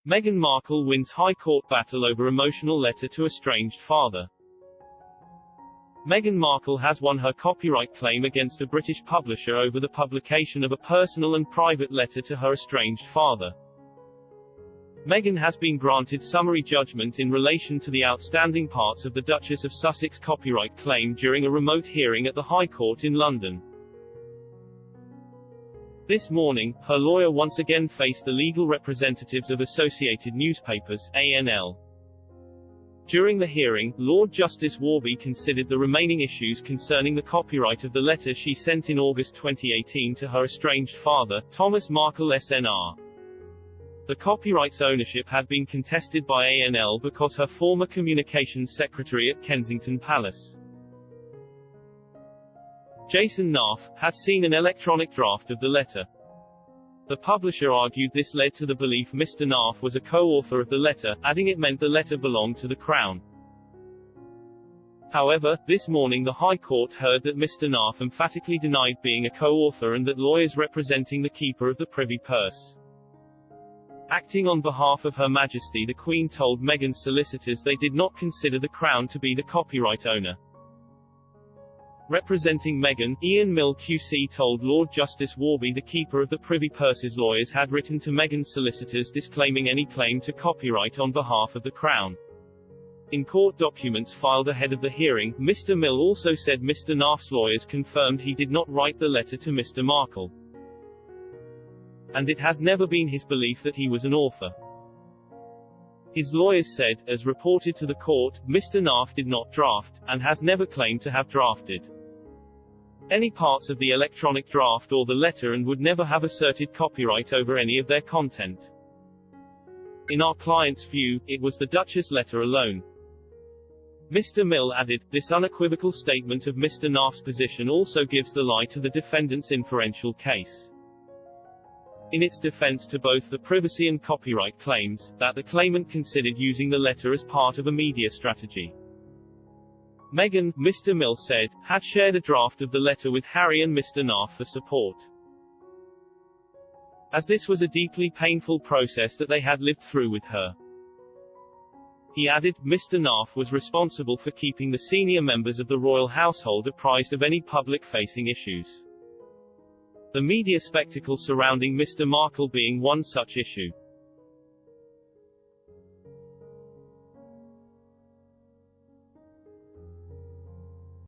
Meghan Markle wins High Court battle over emotional letter to estranged father. Meghan Markle has won her copyright claim against a British publisher over the publication of a personal and private letter to her estranged father. Meghan has been granted summary judgment in relation to the outstanding parts of the Duchess of Sussex copyright claim during a remote hearing at the High Court in London. This morning, her lawyer once again faced the legal representatives of Associated Newspapers, ANL. During the hearing, Lord Justice Warby considered the remaining issues concerning the copyright of the letter she sent in August 2018 to her estranged father, Thomas Markle SNR. The copyright's ownership had been contested by ANL because her former communications secretary at Kensington Palace, Jason Naff, had seen an electronic draft of the letter. The publisher argued this led to the belief Mr. Naff was a co-author of the letter, adding it meant the letter belonged to the Crown. However, this morning the High Court heard that Mr. Naff emphatically denied being a co-author and that lawyers representing the Keeper of the Privy Purse, acting on behalf of Her Majesty the Queen, told Meghan's solicitors they did not consider the Crown to be the copyright owner. Representing Meghan, Ian Mill QC told Lord Justice Warby the Keeper of the Privy Purse's lawyers had written to Meghan's solicitors disclaiming any claim to copyright on behalf of the Crown. In court documents filed ahead of the hearing, Mr. Mill also said Mr. Naff's lawyers confirmed he did not write the letter to Mr. Markle, and it has never been his belief that he was an author. His lawyers said, as reported to the court, Mr. Naff did not draft, and has never claimed to have drafted any parts of the electronic draft or the letter and would never have asserted copyright over any of their content. In our client's view, it was the Duchess' letter alone. Mr. Mill added, this unequivocal statement of Mr. Naff's position also gives the lie to the defendant's inferential case. In its defense to both the privacy and copyright claims, that the claimant considered using the letter as part of a media strategy. Meghan, Mr. Mill said, had shared a draft of the letter with Harry and Mr. Naff for support, as this was a deeply painful process that they had lived through with her. He added, Mr. Naff was responsible for keeping the senior members of the royal household apprised of any public-facing issues, the media spectacle surrounding Mr. Markle being one such issue.